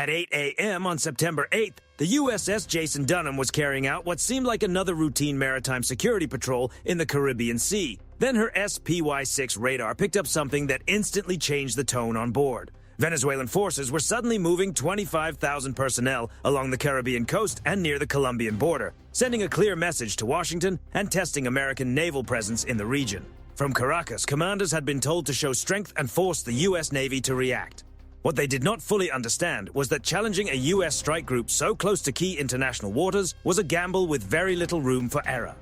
At 8 a.m. on September 8th, the USS Jason Dunham was carrying out what seemed like another routine maritime security patrol in the Caribbean Sea. Then her SPY-6 radar picked up something that instantly changed the tone on board. Venezuelan forces were suddenly moving 25,000 personnel along the Caribbean coast and near the Colombian border, sending a clear message to Washington and testing American naval presence in the region. From Caracas, commanders had been told to show strength and force the U.S. Navy to react. What they did not fully understand was that challenging a U.S. strike group so close to key international waters was a gamble with very little room for error.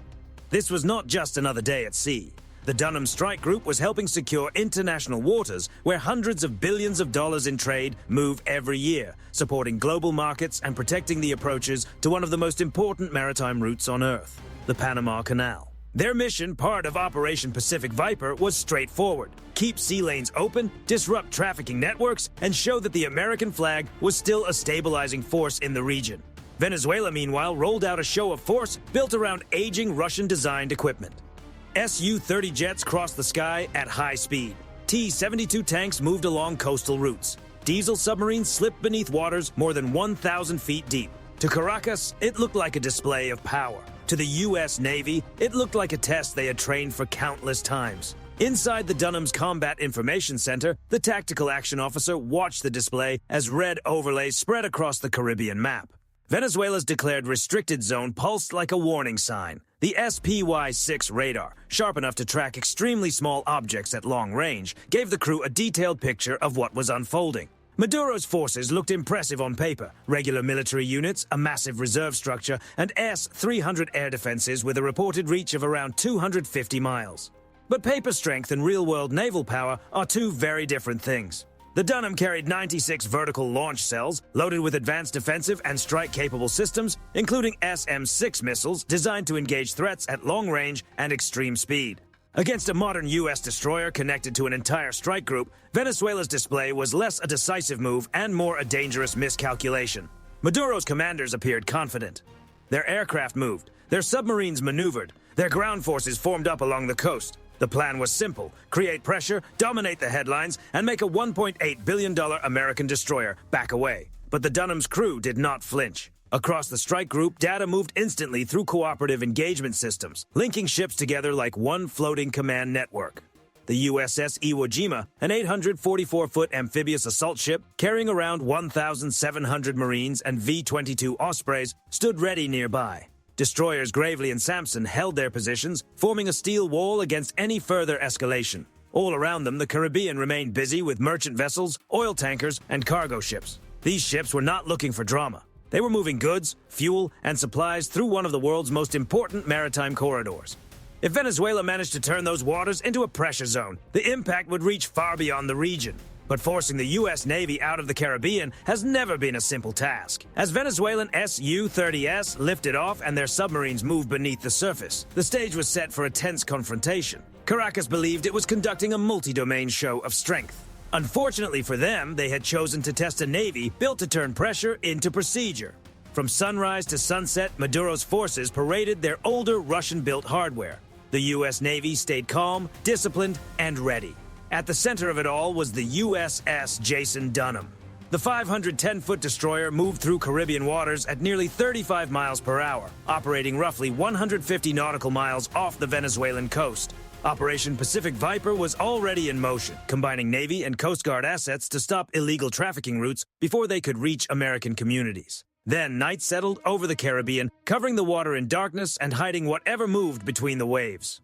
This was not just another day at sea. The Dunham Strike Group was helping secure international waters where hundreds of billions of dollars in trade move every year, supporting global markets and protecting the approaches to one of the most important maritime routes on Earth, the Panama Canal. Their mission, part of Operation Pacific Viper, was straightforward: keep sea lanes open, disrupt trafficking networks, and show that the American flag was still a stabilizing force in the region. Venezuela, meanwhile, rolled out a show of force built around aging Russian-designed equipment. Su-30 jets crossed the sky at high speed. T-72 tanks moved along coastal routes. Diesel submarines slipped beneath waters more than 1,000 feet deep. To Caracas, it looked like a display of power. To the U.S. Navy, it looked like a test they had trained for countless times. Inside the Dunham's Combat Information Center, the tactical action officer watched the display as red overlays spread across the Caribbean map. Venezuela's declared restricted zone pulsed like a warning sign. The SPY-6 radar, sharp enough to track extremely small objects at long range, gave the crew a detailed picture of what was unfolding. Maduro's forces looked impressive on paper: regular military units, a massive reserve structure, and S-300 air defenses with a reported reach of around 250 miles. But paper strength and real-world naval power are two very different things. The Dunham carried 96 vertical launch cells, loaded with advanced defensive and strike-capable systems, including SM-6 missiles designed to engage threats at long range and extreme speed. Against a modern U.S. destroyer connected to an entire strike group, Venezuela's display was less a decisive move and more a dangerous miscalculation. Maduro's commanders appeared confident. Their aircraft moved, their submarines maneuvered, their ground forces formed up along the coast. The plan was simple: create pressure, dominate the headlines, and make a $1.8 billion American destroyer back away. But the Dunham's crew did not flinch. Across the strike group, data moved instantly through cooperative engagement systems, linking ships together like one floating command network. The USS Iwo Jima, an 844-foot amphibious assault ship carrying around 1,700 Marines and V-22 Ospreys, stood ready nearby. Destroyers Gravely and Sampson held their positions, forming a steel wall against any further escalation. All around them, the Caribbean remained busy with merchant vessels, oil tankers, and cargo ships. These ships were not looking for drama. They were moving goods, fuel, and supplies through one of the world's most important maritime corridors. If Venezuela managed to turn those waters into a pressure zone, the impact would reach far beyond the region. But forcing the U.S. Navy out of the Caribbean has never been a simple task. As Venezuelan Su-30s lifted off and their submarines moved beneath the surface, the stage was set for a tense confrontation. Caracas believed it was conducting a multi-domain show of strength. Unfortunately for them, they had chosen to test a navy built to turn pressure into procedure. From sunrise to sunset, Maduro's forces paraded their older Russian-built hardware. The U.S. Navy stayed calm, disciplined, and ready. At the center of it all was the USS Jason Dunham. The 510-foot destroyer moved through Caribbean waters at nearly 35 miles per hour, operating roughly 150 nautical miles off the Venezuelan coast. Operation Pacific Viper was already in motion, combining Navy and Coast Guard assets to stop illegal trafficking routes before they could reach American communities. Then night settled over the Caribbean, covering the water in darkness and hiding whatever moved between the waves.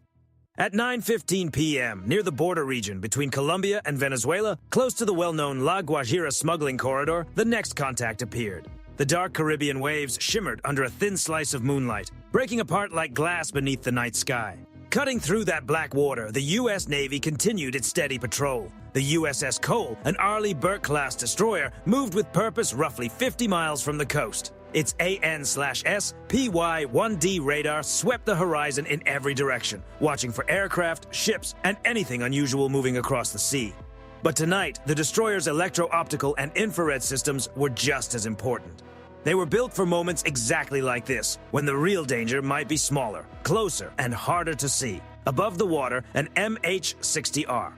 At 9:15 p.m., near the border region between Colombia and Venezuela, close to the well-known La Guajira smuggling corridor, the next contact appeared. The dark Caribbean waves shimmered under a thin slice of moonlight, breaking apart like glass beneath the night sky. Cutting through that black water, the U.S. Navy continued its steady patrol. The USS Cole, an Arleigh Burke-class destroyer, moved with purpose roughly 50 miles from the coast. Its AN/S PY-1D radar swept the horizon in every direction, watching for aircraft, ships, and anything unusual moving across the sea. But tonight, the destroyer's electro-optical and infrared systems were just as important. They were built for moments exactly like this, when the real danger might be smaller, closer, and harder to see. Above the water, an MH-60R.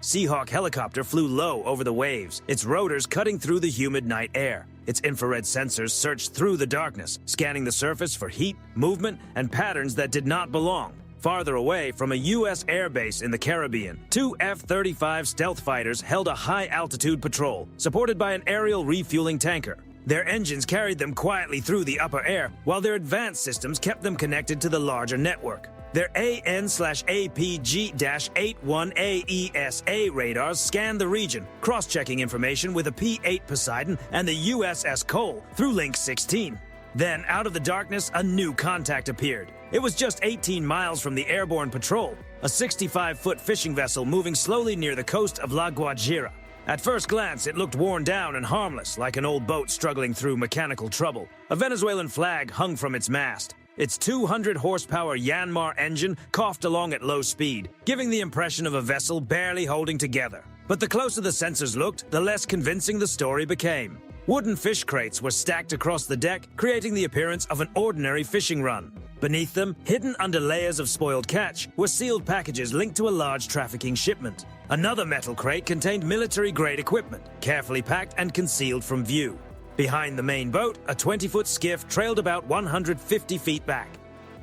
Seahawk helicopter flew low over the waves, its rotors cutting through the humid night air. Its infrared sensors searched through the darkness, scanning the surface for heat, movement, and patterns that did not belong. Farther away from a U.S. airbase in the Caribbean, two F-35 stealth fighters held a high-altitude patrol, supported by an aerial refueling tanker. Their engines carried them quietly through the upper air, while their advanced systems kept them connected to the larger network. Their AN/APG-81A ESA radars scanned the region, cross-checking information with a P-8 Poseidon and the USS Cole through Link 16. Then, out of the darkness, a new contact appeared. It was just 18 miles from the airborne patrol, a 65-foot fishing vessel moving slowly near the coast of La Guajira. At first glance, it looked worn down and harmless, like an old boat struggling through mechanical trouble. A Venezuelan flag hung from its mast. Its 200-horsepower Yanmar engine coughed along at low speed, giving the impression of a vessel barely holding together. But the closer the sensors looked, the less convincing the story became. Wooden fish crates were stacked across the deck, creating the appearance of an ordinary fishing run. Beneath them, hidden under layers of spoiled catch, were sealed packages linked to a large trafficking shipment. Another metal crate contained military-grade equipment, carefully packed and concealed from view. Behind the main boat, a 20-foot skiff trailed about 150 feet back.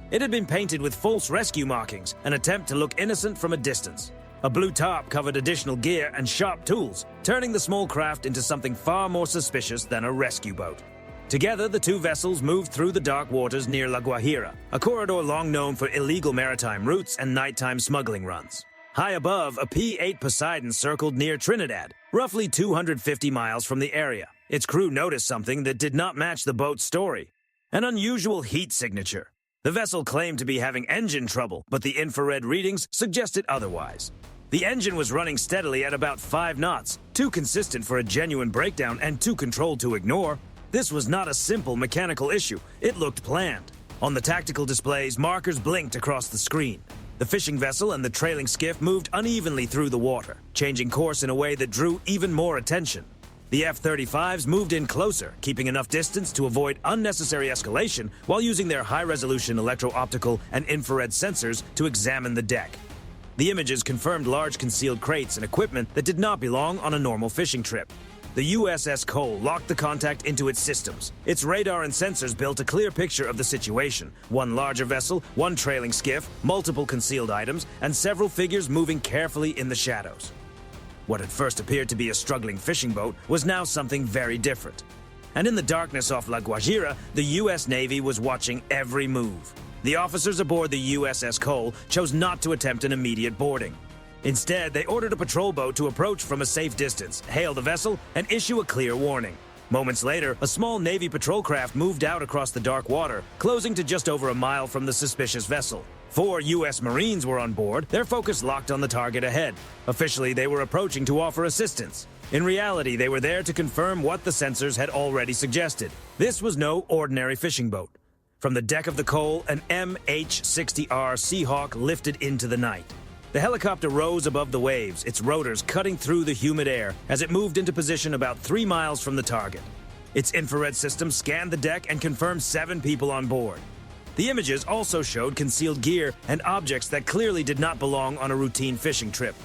It had been painted with false rescue markings, an attempt to look innocent from a distance. A blue tarp covered additional gear and sharp tools, turning the small craft into something far more suspicious than a rescue boat. Together, the two vessels moved through the dark waters near La Guajira, a corridor long known for illegal maritime routes and nighttime smuggling runs. High above, a P-8 Poseidon circled near Trinidad, roughly 250 miles from the area. Its crew noticed something that did not match the boat's story: an unusual heat signature. The vessel claimed to be having engine trouble, but the infrared readings suggested otherwise. The engine was running steadily at about 5 knots, too consistent for a genuine breakdown and too controlled to ignore. This was not a simple mechanical issue. It looked planned. On the tactical displays, markers blinked across the screen. The fishing vessel and the trailing skiff moved unevenly through the water, changing course in a way that drew even more attention. The F-35s moved in closer, keeping enough distance to avoid unnecessary escalation while using their high-resolution electro-optical and infrared sensors to examine the deck. The images confirmed large concealed crates and equipment that did not belong on a normal fishing trip. The USS Cole locked the contact into its systems. Its radar and sensors built a clear picture of the situation: one larger vessel, one trailing skiff, multiple concealed items, and several figures moving carefully in the shadows. What at first appeared to be a struggling fishing boat was now something very different. And in the darkness off La Guajira, the U.S. Navy was watching every move. The officers aboard the USS Cole chose not to attempt an immediate boarding. Instead, they ordered a patrol boat to approach from a safe distance, hail the vessel, and issue a clear warning. Moments later, a small Navy patrol craft moved out across the dark water, closing to just over a mile from the suspicious vessel. 4 U.S. Marines were on board, their focus locked on the target ahead. Officially, they were approaching to offer assistance. In reality, they were there to confirm what the sensors had already suggested. This was no ordinary fishing boat. From the deck of the Cole, an MH-60R Seahawk lifted into the night. The helicopter rose above the waves, its rotors cutting through the humid air as it moved into position about 3 miles from the target. Its infrared system scanned the deck and confirmed 7 people on board. The images also showed concealed gear and objects that clearly did not belong on a routine fishing trip.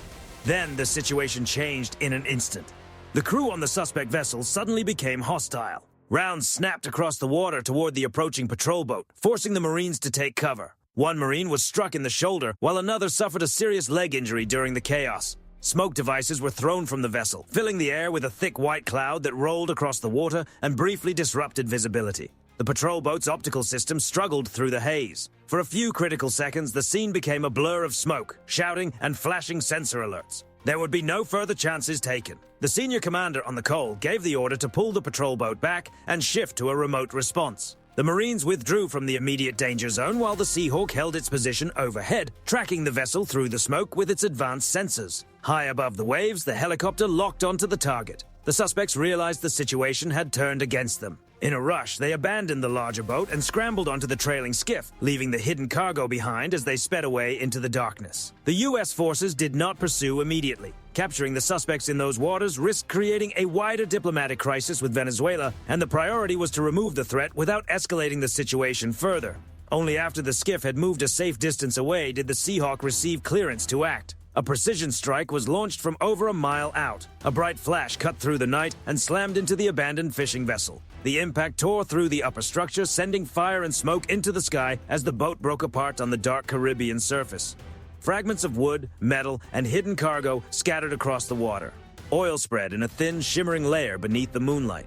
Then the situation changed in an instant. The crew on the suspect vessel suddenly became hostile. Rounds snapped across the water toward the approaching patrol boat, forcing the Marines to take cover. One Marine was struck in the shoulder, while another suffered a serious leg injury during the chaos. Smoke devices were thrown from the vessel, filling the air with a thick white cloud that rolled across the water and briefly disrupted visibility. The patrol boat's optical system struggled through the haze. For a few critical seconds, the scene became a blur of smoke, shouting, and flashing sensor alerts. There would be no further chances taken. The senior commander on the Cole gave the order to pull the patrol boat back and shift to a remote response. The Marines withdrew from the immediate danger zone while the Seahawk held its position overhead, tracking the vessel through the smoke with its advanced sensors. High above the waves, the helicopter locked onto the target. The suspects realized the situation had turned against them. In a rush, they abandoned the larger boat and scrambled onto the trailing skiff, leaving the hidden cargo behind as they sped away into the darkness. The U.S. forces did not pursue immediately. Capturing the suspects in those waters risked creating a wider diplomatic crisis with Venezuela, and the priority was to remove the threat without escalating the situation further. Only after the skiff had moved a safe distance away did the Seahawk receive clearance to act. A precision strike was launched from over a mile out. A bright flash cut through the night and slammed into the abandoned fishing vessel. The impact tore through the upper structure, sending fire and smoke into the sky as the boat broke apart on the dark Caribbean surface. Fragments of wood, metal, and hidden cargo scattered across the water. Oil spread in a thin, shimmering layer beneath the moonlight.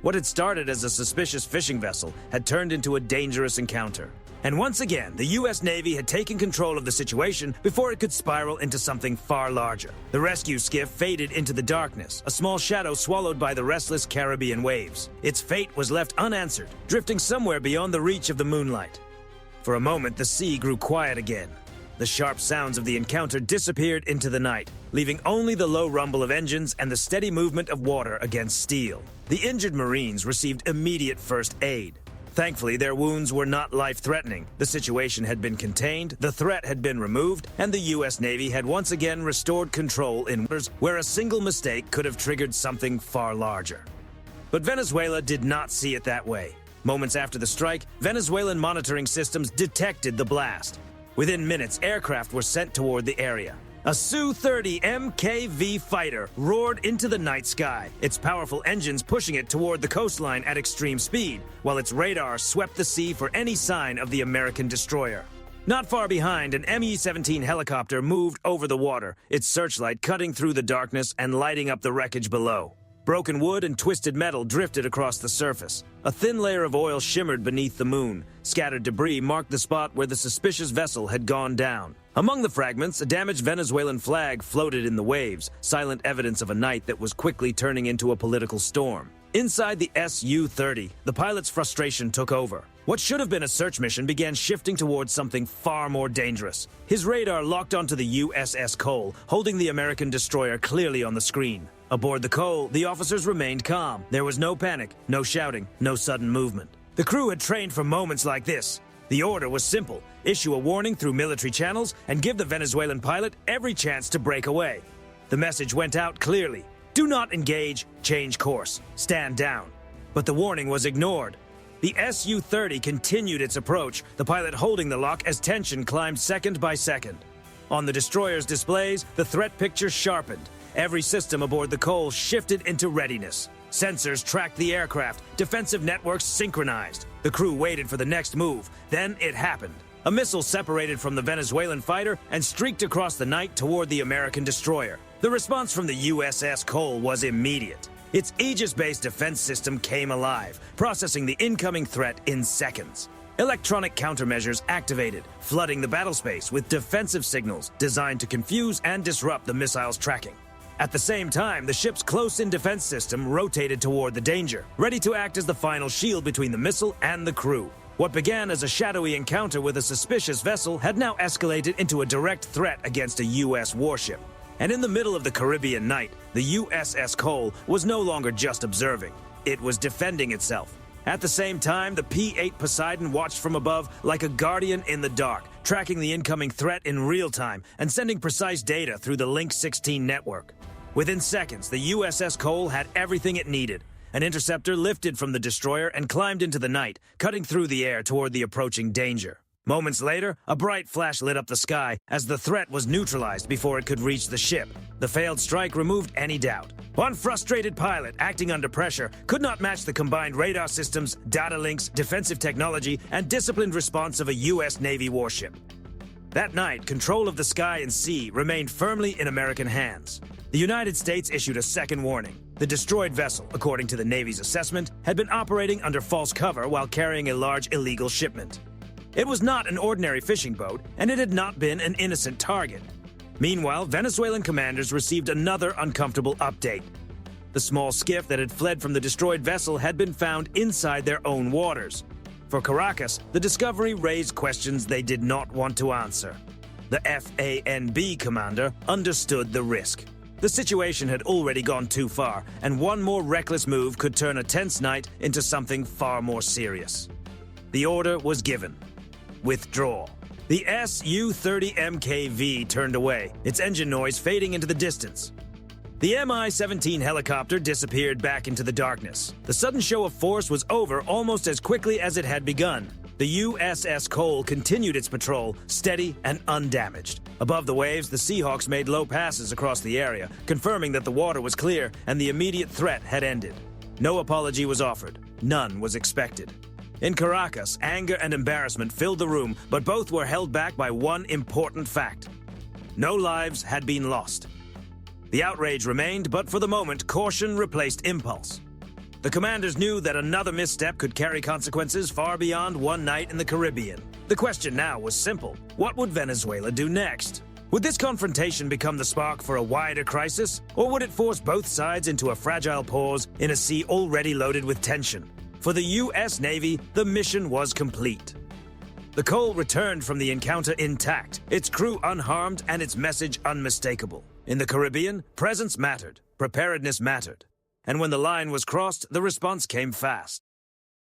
What had started as a suspicious fishing vessel had turned into a dangerous encounter. And once again, the U.S. Navy had taken control of the situation before it could spiral into something far larger. The rescue skiff faded into the darkness, a small shadow swallowed by the restless Caribbean waves. Its fate was left unanswered, drifting somewhere beyond the reach of the moonlight. For a moment, the sea grew quiet again. The sharp sounds of the encounter disappeared into the night, leaving only the low rumble of engines and the steady movement of water against steel. The injured Marines received immediate first aid. Thankfully, their wounds were not life-threatening. The situation had been contained, the threat had been removed, and the U.S. Navy had once again restored control in waters where a single mistake could have triggered something far larger. But Venezuela did not see it that way. Moments after the strike, Venezuelan monitoring systems detected the blast. Within minutes, aircraft were sent toward the area. A Su-30 MKV fighter roared into the night sky, its powerful engines pushing it toward the coastline at extreme speed, while its radar swept the sea for any sign of the American destroyer. Not far behind, an Me-17 helicopter moved over the water, its searchlight cutting through the darkness and lighting up the wreckage below. Broken wood and twisted metal drifted across the surface. A thin layer of oil shimmered beneath the moon. Scattered debris marked the spot where the suspicious vessel had gone down. Among the fragments, a damaged Venezuelan flag floated in the waves, silent evidence of a night that was quickly turning into a political storm. Inside the Su-30, the pilot's frustration took over. What should have been a search mission began shifting towards something far more dangerous. His radar locked onto the USS Cole, holding the American destroyer clearly on the screen. Aboard the Cole, the officers remained calm. There was no panic, no shouting, no sudden movement. The crew had trained for moments like this. The order was simple: issue a warning through military channels and give the Venezuelan pilot every chance to break away. The message went out clearly: do not engage, change course, stand down. But the warning was ignored. The Su-30 continued its approach, the pilot holding the lock as tension climbed second by second. On the destroyer's displays, the threat picture sharpened. Every system aboard the Cole shifted into readiness. Sensors tracked the aircraft, defensive networks synchronized. The crew waited for the next move. Then it happened. A missile separated from the Venezuelan fighter and streaked across the night toward the American destroyer. The response from the USS Cole was immediate. Its Aegis-based defense system came alive, processing the incoming threat in seconds. Electronic countermeasures activated, flooding the battlespace with defensive signals designed to confuse and disrupt the missile's tracking. At the same time, the ship's close-in defense system rotated toward the danger, ready to act as the final shield between the missile and the crew. What began as a shadowy encounter with a suspicious vessel had now escalated into a direct threat against a U.S. warship. And in the middle of the Caribbean night, the USS Cole was no longer just observing. It was defending itself. At the same time, the P-8 Poseidon watched from above like a guardian in the dark, tracking the incoming threat in real time and sending precise data through the Link 16 network. Within seconds, the USS Cole had everything it needed. An interceptor lifted from the destroyer and climbed into the night, cutting through the air toward the approaching danger. Moments later, a bright flash lit up the sky as the threat was neutralized before it could reach the ship. The failed strike removed any doubt. One frustrated pilot, acting under pressure, could not match the combined radar systems, data links, defensive technology, and disciplined response of a U.S. Navy warship. That night, control of the sky and sea remained firmly in American hands. The United States issued a second warning. The destroyed vessel, according to the Navy's assessment, had been operating under false cover while carrying a large illegal shipment. It was not an ordinary fishing boat, and it had not been an innocent target. Meanwhile, Venezuelan commanders received another uncomfortable update. The small skiff that had fled from the destroyed vessel had been found inside their own waters. For Caracas, the discovery raised questions they did not want to answer. The FANB commander understood the risk. The situation had already gone too far, and one more reckless move could turn a tense night into something far more serious. The order was given. Withdraw. The Su-30 MKV turned away, its engine noise fading into the distance. The Mi-17 helicopter disappeared back into the darkness. The sudden show of force was over almost as quickly as it had begun. The USS Cole continued its patrol, steady and undamaged. Above the waves, the Seahawks made low passes across the area, confirming that the water was clear and the immediate threat had ended. No apology was offered. None was expected. In Caracas, anger and embarrassment filled the room, but both were held back by one important fact. No lives had been lost. The outrage remained, but for the moment, caution replaced impulse. The commanders knew that another misstep could carry consequences far beyond one night in the Caribbean. The question now was simple. What would Venezuela do next? Would this confrontation become the spark for a wider crisis, or would it force both sides into a fragile pause in a sea already loaded with tension? For the U.S. Navy, the mission was complete. The Cole returned from the encounter intact, its crew unharmed and its message unmistakable. In the Caribbean, presence mattered, preparedness mattered. And when the line was crossed, the response came fast.